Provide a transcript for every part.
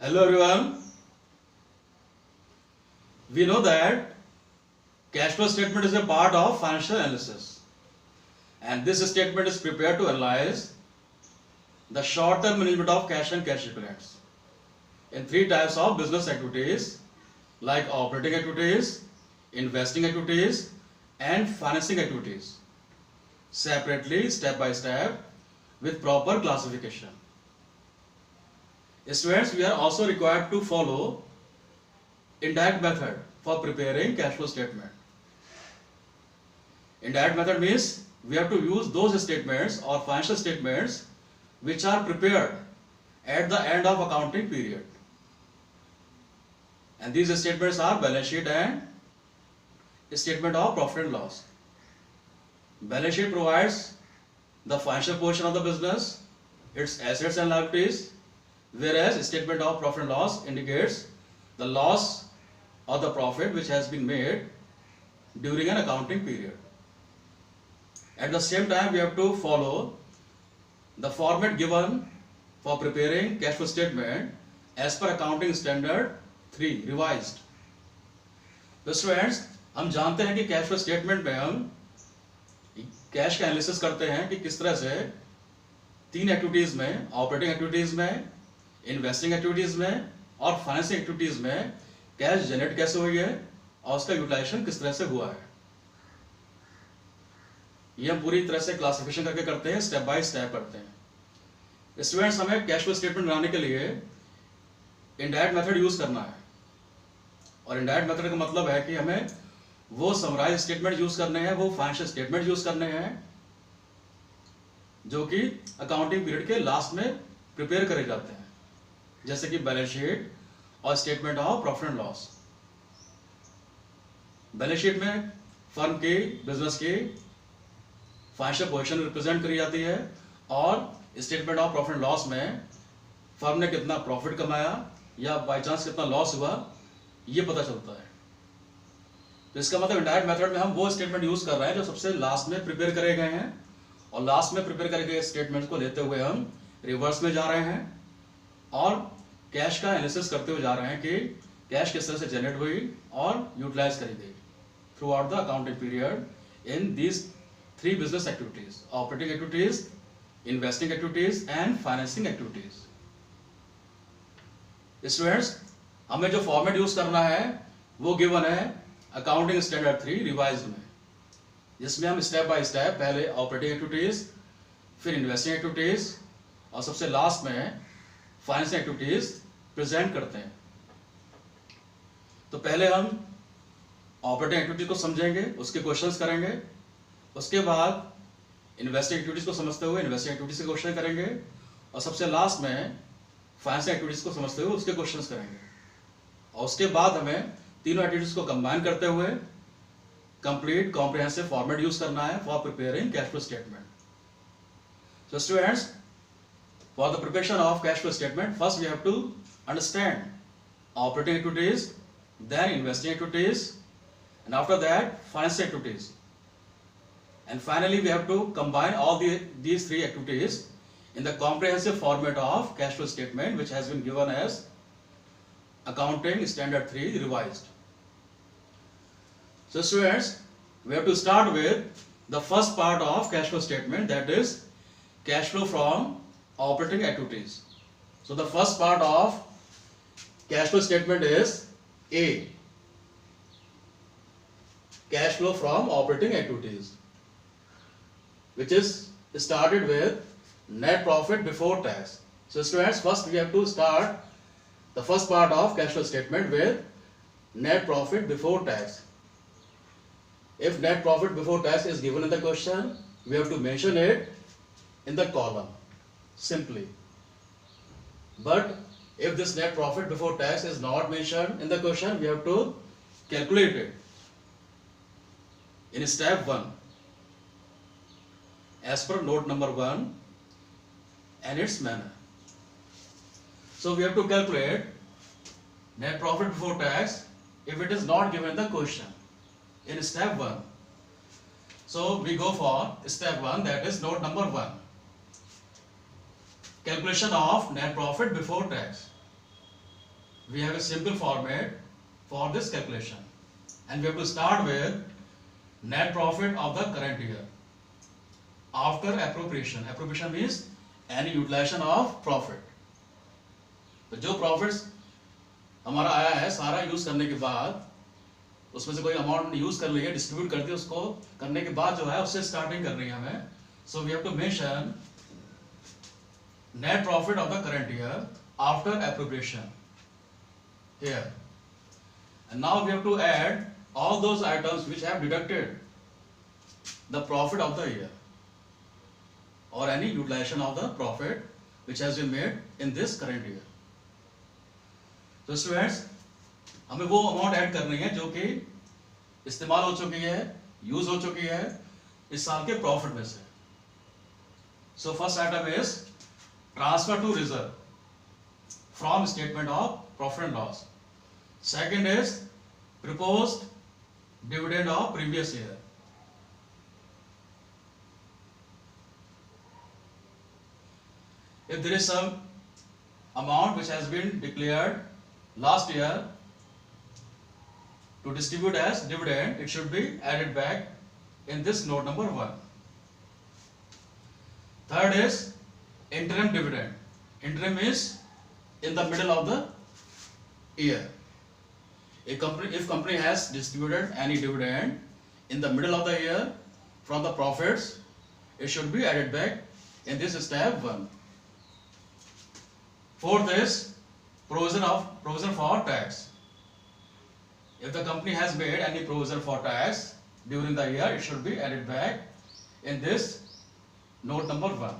Hello everyone. We know that cash flow statement is a part of financial analysis, and this statement is prepared to analyze the short-term management of cash and cash equivalents in three types of business activities like operating activities, investing activities, and financing activities, separately, step by step, with proper classification. Students, we are also required to follow indirect method for preparing cash flow statement. Indirect method means we have to use those statements or financial statements which are prepared at the end of accounting period. And these statements are balance sheet and statement of profit and loss. Balance sheet provides the financial portion of the business, its assets and liabilities, whereas statement of profit and loss indicates the loss or the profit which has been made during an accounting period. At the same time, we have to follow the format given for preparing cash flow statement as per accounting standard 3 revised. तो students, हम जानते हैं कि cash flow statement में हम cash का analysis करते हैं कि किस तरह से तीन एक्टिविटीज में, ऑपरेटिंग एक्टिविटीज में, इन्वेस्टिंग एक्टिविटीज में और फाइनेंसिंग एक्टिविटीज में कैश जनरेट कैसे हुई है और उसका यूटिलाइजेशन किस तरह से हुआ है। ये हम पूरी तरह से क्लासिफिकेशन करके करते हैं, स्टेप बाय स्टेप करते हैं। स्टूडेंट्स, हमें कैश फ्लो स्टेटमेंट बनाने के लिए इनडायरेक्ट मेथड यूज करना है, और इनडायरेक्ट मेथड का मतलब है कि हमें वो समराइज स्टेटमेंट यूज करने हैं, वो फाइनेंशियल स्टेटमेंट यूज करने हैं जो कि अकाउंटिंग पीरियड के लास्ट में प्रिपेयर करे जाते हैं, जैसे कि बैलेंस शीट और statement of profit and loss. Balance sheet में फर्म की, बिजनेस की फाइनेंशियल पोजीशन रिप्रेजेंट करी जाती है, और statement of profit and loss में फर्म ने कितना प्रॉफिट कमाया या बाय चांस कितना लॉस हुआ, ये पता चलता है। तो इसका मतलब इनडायरेक्ट मेथड में हम वो स्टेटमेंट यूज कर रहे हैं जो सबसे लास्ट में प्रिपेयर करे गए हैं, और लास्ट में प्रिपेयर करे गए स्टेटमेंट को लेते हुए हम रिवर्स में जा रहे हैं और कैश का एनालिसिस करते हुए जा रहे हैं कि कैश किस तरह से जनरेट हुई और यूटिलाइज करी गई through out the accounting period in these three business activities: operating activities, investing activities and financing activities. Students, हमें जो फॉर्मेट यूज करना है वो गिवन है अकाउंटिंग स्टैंडर्ड 3 रिवाइज्ड में, जिसमें हम स्टेप बाय स्टेप पहले ऑपरेटिंग एक्टिविटीज, फिर इन्वेस्टिंग एक्टिविटीज और सबसे लास्ट में फाइनेंसिंग एक्टिविटीज प्रेजेंट करते हैं। तो पहले हम ऑपरेटिंग एक्टिविटीज को समझेंगे, उसके क्वेश्चंस करेंगे, उसके बाद इन्वेस्टिंग एक्टिविटीज को समझते हुए इन्वेस्टिंग एक्टिविटीज के क्वेश्चन करेंगे, और सबसे लास्ट में फाइनेंसिंग एक्टिविटीज को समझते हुए उसके क्वेश्चंस करेंगे। और उसके बाद हमें तीनों एक्टिविटीज को कंबाइन करते हुए कंप्लीट कॉम्प्रिहेंसिव फॉर्मेट यूज करना है for preparing cash flow statement. So students, for the preparation of cash flow statement, first we have to understand operating activities, then investing activities, and after that financing activities, and finally we have to combine all these three activities in the comprehensive format of cash flow statement, which has been given as accounting standard 3 revised. So students, we have to start with the first part of cash flow statement, that is cash flow from operating activities. So the first part of cash flow statement is A, cash flow from operating activities, which is started with net profit before tax. So students, first we have to start the first part of cash flow statement with net profit before tax. If net profit before tax is given in the question, we have to mention it in the column simply. But if this net profit before tax is not mentioned in the question, we have to calculate it in step 1 as per note number 1 and its manner. So we have to calculate net profit before tax if it is not given in the question in step 1. So we go for step 1, that is note number 1. Calculation of net profit before tax. we have a simple format for this calculation, and we have to start with net profit of the current year after appropriation. Appropriation means any utilization of profit. तो जो profits हमारा आया है सारा use करने के बाद, उसमें से कोई अमाउंट यूज कर लिया, डिस्ट्रीब्यूट कर दिया, उसको करने के बाद जो है उससे स्टार्टिंग करनी है हमें. So we have to mention net profit of the current year after appropriation here, and now we have to add all those items which have deducted the profit of the year or any utilization of the profit which has been made in this current year. So students, हमें वो amount add करनी है जो कि इस्तेमाल हो चुकी है, यूज हो चुकी है इस साल के प्रॉफिट में से. So first item is transfer to reserve from statement of profit and loss. Second is proposed dividend of previous year. If there is some amount which has been declared last year to distribute as dividend, it should be added back in this note number 1. Third is interim dividend. Interim is in the middle of the year. If company has distributed any dividend in the middle of the year from the profits, it should be added back in this step 1. Fourth is provision for tax. If the company has made any provision for tax during the year, it should be added back in this note number 1.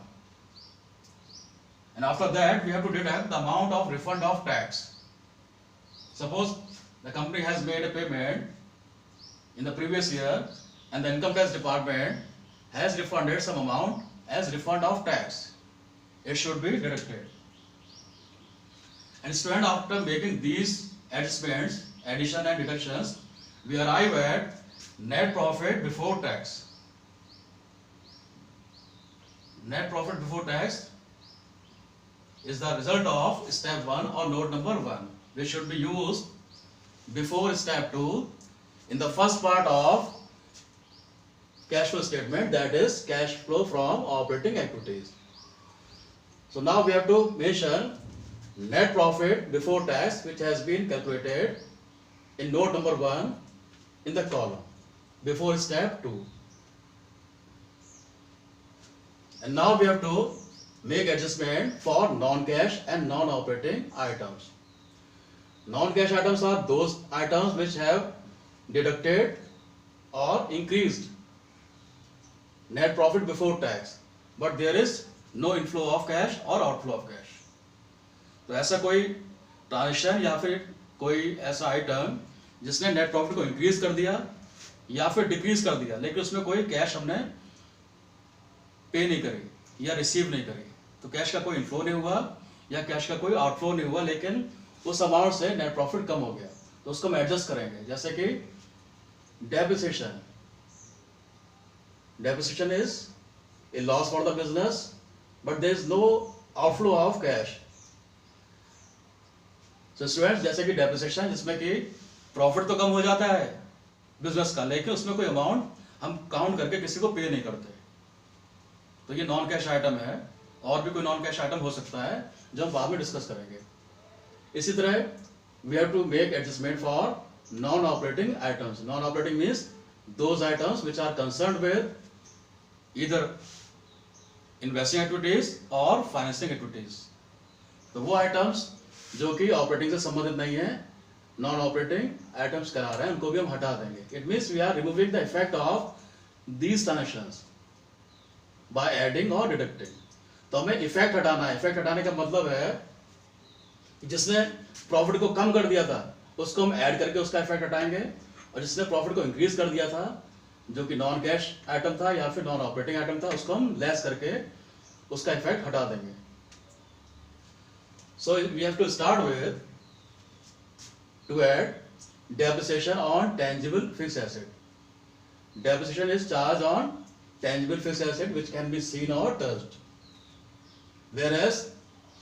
And after that, we have to deduct the amount of refund of tax. Suppose the company has made a payment in the previous year and the income tax department has refunded some amount as refund of tax. It should be deducted. And student, after making these adjustments, addition and deductions, we arrive at net profit before tax. Net profit before tax is the result of step 1 or note number 1, which should be used before step 2 in the first part of cash flow statement, that is cash flow from operating activities. So now we have to mention net profit before tax, which has been calculated in note number 1 in the column before step 2. And now we have to make adjustment for non-cash and non-operating items. Non-cash items are those items which have deducted or increased net profit before tax, but there is no inflow of cash or outflow of cash. तो ऐसा कोई transaction या फिर कोई ऐसा item जिसने net profit को increase कर दिया या फिर डिक्रीज कर दिया, लेकिन उसमें कोई कैश हमने पे नहीं करी या रिसीव नहीं करी, तो कैश का कोई इनफ्लो नहीं हुआ या कैश का कोई आउटफ्लो नहीं हुआ, लेकिन उस अमाउंट से नेट प्रॉफिट कम हो गया, तो उसको हम एडजस्ट करेंगे. जैसे कि depreciation. Depreciation is a loss for the business but there is no outflow of cash. So students, जैसे कि डेप्रिसिएशन जिसमें कि प्रॉफिट तो कम हो जाता है बिजनेस का, लेकिन उसमें कोई अमाउंट हम काउंट करके किसी को पे नहीं करते, तो ये नॉन कैश आइटम है. और भी कोई नॉन कैश आइटम हो सकता है जो हम बाद में डिस्कस करेंगे. इसी तरह we have to make adjustment for non operating items. Non operating means those items which are concerned with either investing activities or financing activities. तो वो आइटम्स जो कि ऑपरेटिंग से संबंधित नहीं है, नॉन ऑपरेटिंग आइटम्स करा रहे हैं, उनको भी हम हटा देंगे. It means we are removing the effect of these transactions by adding or deducting. तो हमें इफेक्ट हटाना है. इफेक्ट हटाने का मतलब है कि जिसने प्रॉफिट को कम कर दिया था उसको हम ऐड करके उसका इफेक्ट हटाएंगे, और जिसने प्रॉफिट को इंक्रीज कर दिया था जो कि नॉन कैश आइटम था या फिर नॉन ऑपरेटिंग आइटम था, उसको हम लेस करके उसका इफेक्ट हटा देंगे. So we have to start with to add depreciation on tangible fixed asset. Depreciation is charged on tangible fixed asset which can be seen or touched. Whereas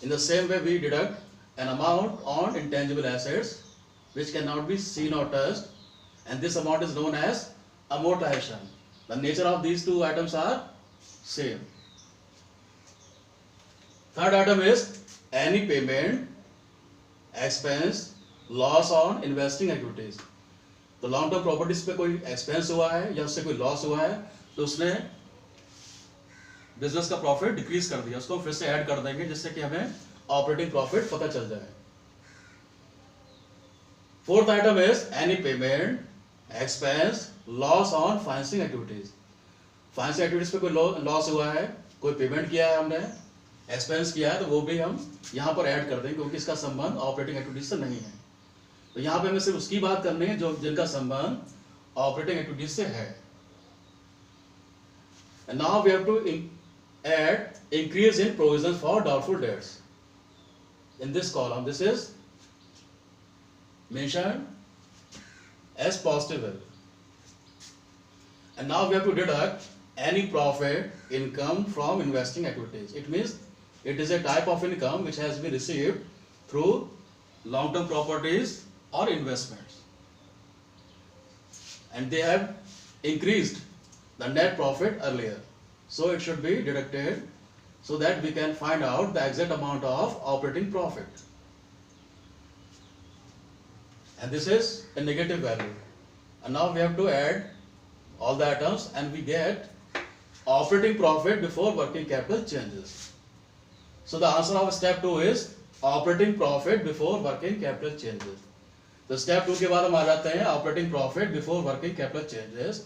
in the same way we deduct an amount on intangible assets which cannot be seen or touched, and this amount is known as amortization. The nature of these two items are same. Third item is any payment, expense, loss on investing activities. तो long term properties पे कोई expense हुआ है या उससे कोई loss हुआ है तो उसने बिजनेस का प्रॉफिट डिक्रीज कर दिया, उसको फिर से ऐड कर देंगे जिससे कि हमें ऑपरेटिंग प्रॉफिट पता चल जाए. Fourth item is any payment, expense, loss on financing activities. Financing activities पे कोई लॉस हुआ है, कोई पेमेंट किया है हमने, एक्सपेंस किया है, तो वो भी हम यहाँ पर ऐड कर देंगे क्योंकि इसका संबंध ऑपरेटिंग एक्टिविटीज से नहीं है. तो यहाँ पे हमें सिर्फ उसकी बात करनी है जो जिनका संबंध ऑपरेटिंग एक्टिविटीज से है. And now we have to add increase in provisions for doubtful debts. In this column, this is mentioned as positive. And now we have to deduct any profit, income from investing activities. It means it is a type of income which has been received through long-term properties or investments, and they have increased the net profit earlier, so it should be deducted so that we can find out the exact amount of operating profit. And this is a negative value, and now we have to add all the items and we get operating profit before working capital changes. So the answer of step 2 is operating profit before working capital changes. तो step 2 के बाद हम आ जाते हैं operating profit before working capital changes,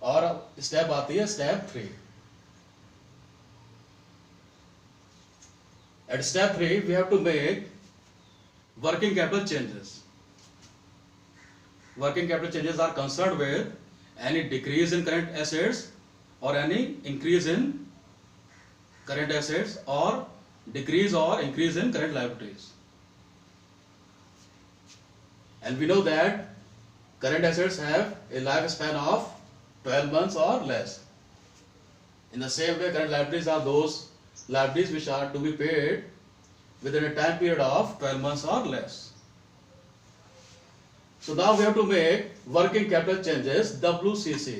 और step आती है step 3. At step 3 we have to make working capital changes. Working capital changes are concerned with any decrease in current assets और any increase in current assets और decrease और increase in current liabilities. And we know that current assets have a lifespan of 12 months or less. In the same way, current liabilities are those liabilities which are to be paid within a time period of 12 months or less. So now we have to make working capital changes, WCC.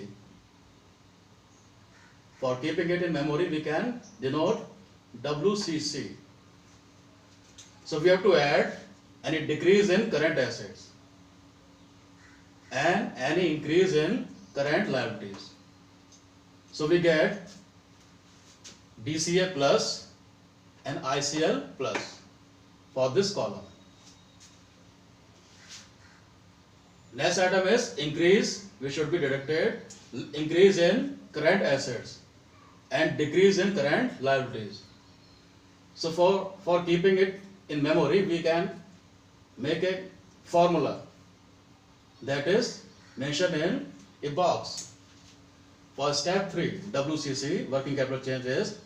For keeping it in memory, we can denote WCC. So we have to add any decrease in current assets and any increase in current liabilities. So we get DCA plus and ICL plus for this column. Next item is increase, which should be deducted, increase in current assets and decrease in current liabilities. So for keeping it in memory, we can make a formula that is mentioned in a box. For step 3, WCC, working capital changes,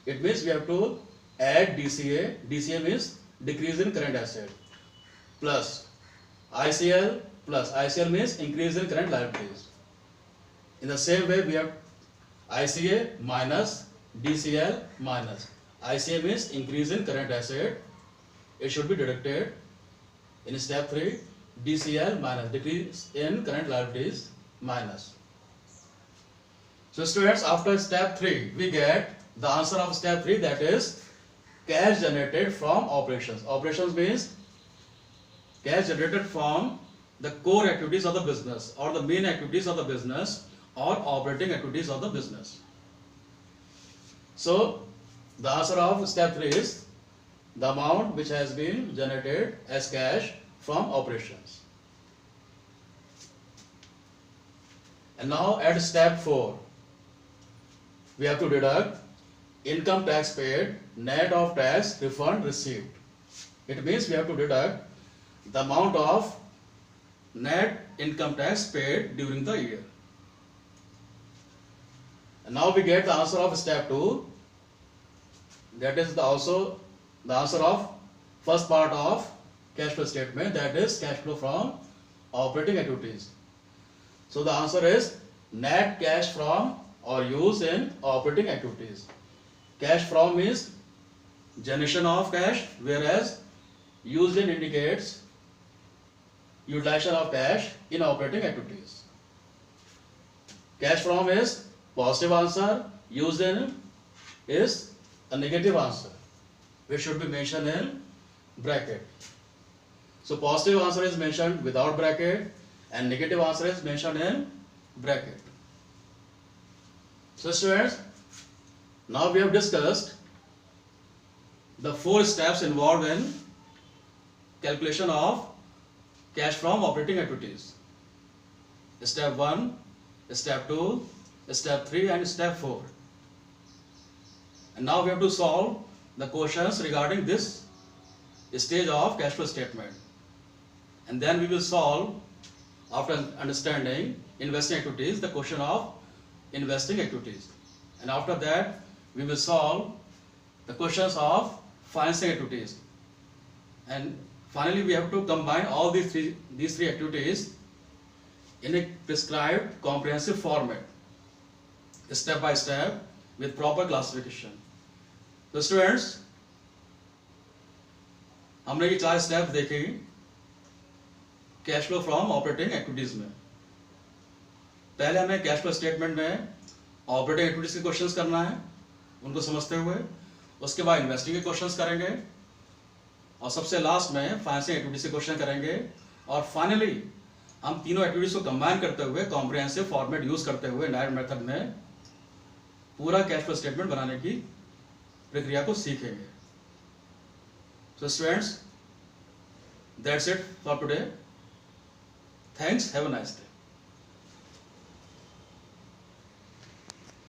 it means we have to add DCA. DCA means decrease in current asset, plus ICL, plus ICL means increase in current liabilities. In the same way, we have ICA minus DCL minus. ICA means increase in current asset. It should be deducted in step 3. DCL minus decrease in current liabilities minus. So students, after step 3 we get the answer of step 3, that is cash generated from operations. Operations means cash generated from the core activities of the business or the main activities of the business or operating activities of the business. So the answer of step 3 is the amount which has been generated as cash from operations. And now at step 4 we have to deduct income tax paid net of tax refund received. It means we have to deduct the amount of net income tax paid during the year. And now we get the answer of step 2, that is also the answer of first part of cash flow statement, that is cash flow from operating activities. So the answer is net cash from or use in operating activities. Cash from means generation of cash, whereas used in indicates utilization of cash in operating activities. Cash from is positive answer, used in is a negative answer, which should be mentioned in bracket. So positive answer is mentioned without bracket and negative answer is mentioned in bracket. So students, now we have discussed the 4 steps involved in calculation of cash from operating activities. Step 1, step 2, step 3 and step 4. And now we have to solve the questions regarding this stage of cash flow statement. And then we will solve, after understanding investing activities, the question of investing activities. And after that we will solve the questions of financing activities. And finally we have to combine all these three activities in a prescribed comprehensive format, step by step, with proper classification. So students, हमने ये 4 step देखे cash flow from operating activities में. पहले हमें cash flow statement में operating activities के questions करना है, उनको समझते हुए. उसके बाद इन्वेस्टिंग के क्वेश्चंस करेंगे और सबसे लास्ट में फाइनेंसिंग एक्टिविटीज के क्वेश्चन करेंगे. और फाइनली हम तीनों एक्टिविटीज को कंबाइन करते हुए कॉम्प्रिहेंसिव फॉर्मेट यूज करते हुए डायरेक्ट मेथड में पूरा कैश फ्लो स्टेटमेंट बनाने की प्रक्रिया को सीखेंगे. So students, that's it for today. Thanks. Have a nice day.